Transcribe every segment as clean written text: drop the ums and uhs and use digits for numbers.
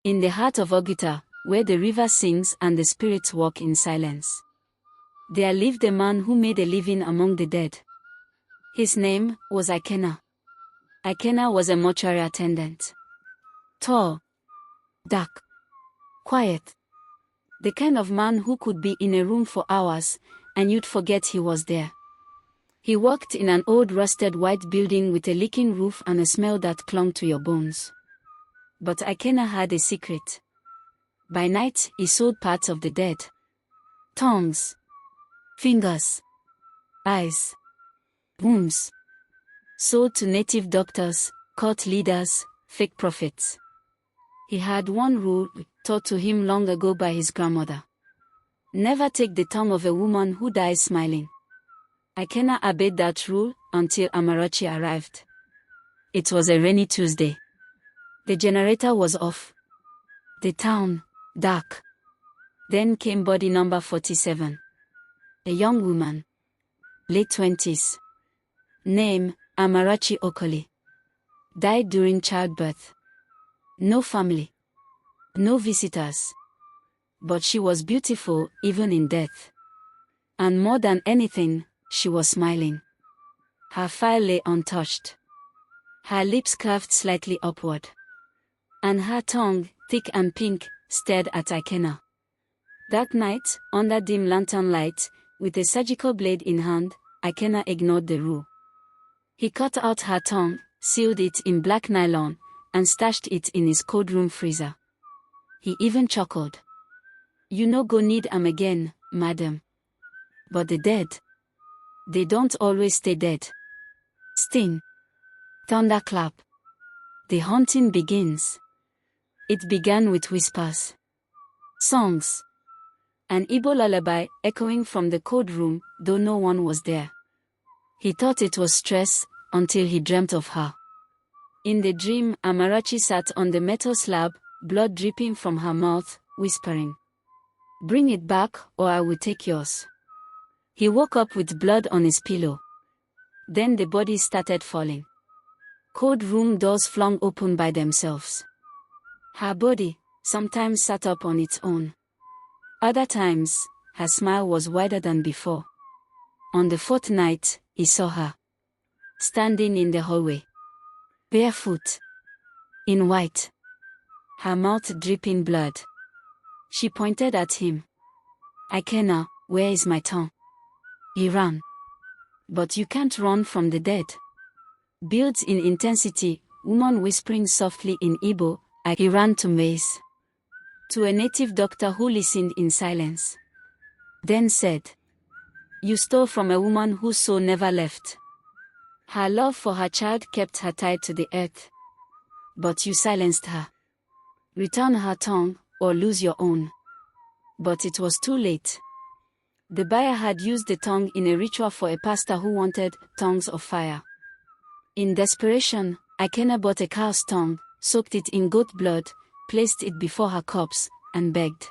In the heart of Oguta, where the river sings and the spirits walk in silence, there lived a man who made a living among the dead. His name was Ikena. Ikena was a mortuary attendant. Tall, dark, quiet. The kind of man who could be in a room for hours, and you'd forget he was there. He worked in an old rusted white building with a leaking roof and a smell that clung to your bones. But Ikena had a secret. By night, he sold parts of the dead. Tongues, fingers, eyes, wombs. Sold to native doctors, cult leaders, fake prophets. He had one rule, taught to him long ago by his grandmother. Never take the tongue of a woman who dies smiling. Ikena obeyed that rule until Amarachi arrived. It was a rainy Tuesday. The generator was off. The town, dark. Then came body number 47. A young woman. Late 20s. Name, Amarachi Okoli. Died during childbirth. No family. No visitors. But she was beautiful even in death. And more than anything, she was smiling. Her file lay untouched. Her lips curved slightly upward. And her tongue, thick and pink, stared at Ikena. That night, under dim lantern light, with a surgical blade in hand, Ikena ignored the rule. He cut out her tongue, sealed it in black nylon, and stashed it in his cold room freezer. He even chuckled. "You no go need 'em again, madam. But the dead, they don't always stay dead." Sting. Thunderclap. The haunting begins. It began with whispers. Songs. An Igbo lullaby echoing from the cold room, though no one was there. He thought it was stress, until he dreamt of her. In the dream, Amarachi sat on the metal slab, blood dripping from her mouth, whispering, "Bring it back, or I will take yours." He woke up with blood on his pillow. Then the bodies started falling. Cold room doors flung open by themselves. Her body sometimes sat up on its own. Other times, her smile was wider than before. On the fourth night, he saw her. Standing in the hallway. Barefoot. In white. Her mouth dripping blood. She pointed at him. "Ikena, where is my tongue?" He ran. But you can't run from the dead. Built in intensity, woman whispering softly in Igbo, he ran to Mace. To a native doctor who listened in silence. Then said, "You stole from a woman whose soul never left. Her love for her child kept her tied to the earth. But you silenced her. Return her tongue, or lose your own." But it was too late. The buyer had used the tongue in a ritual for a pastor who wanted tongues of fire. In desperation, Ikena bought a cow's tongue, soaked it in goat blood, placed it before her corpse, and begged.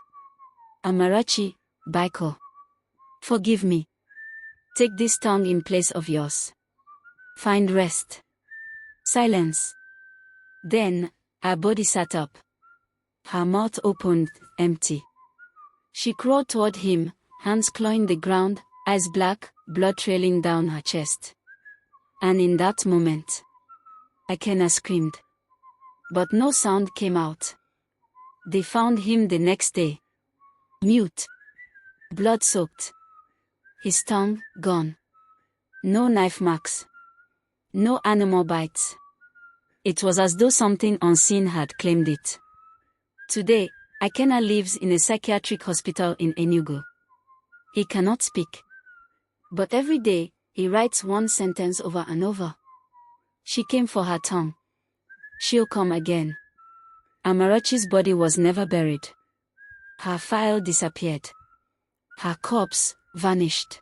"Amarachi, Baiko. Forgive me. Take this tongue in place of yours. Find rest." Silence. Then, her body sat up. Her mouth opened, empty. She crawled toward him, hands clawing the ground, eyes black, blood trailing down her chest. And in that moment, Ikena screamed. But no sound came out. They found him the next day. Mute. Blood-soaked. His tongue gone. No knife marks. No animal bites. It was as though something unseen had claimed it. Today, Ikena lives in a psychiatric hospital in Enugu. He cannot speak. But every day, he writes one sentence over and over. She came for her tongue. She'll come again. Amarachi's body was never buried. Her file disappeared. Her corpse vanished.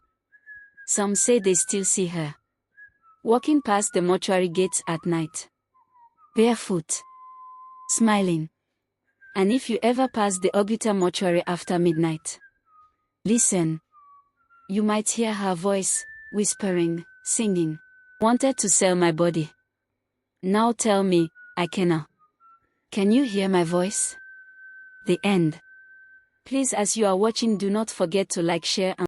Some say they still see her walking past the mortuary gates at night. Barefoot. Smiling. And if you ever pass the Oguta mortuary after midnight, listen. You might hear her voice, whispering, singing. "Wanted to sell my body. Now tell me, Ikena. Can you hear my voice?" The end. Please, as you are watching, do not forget to like, share and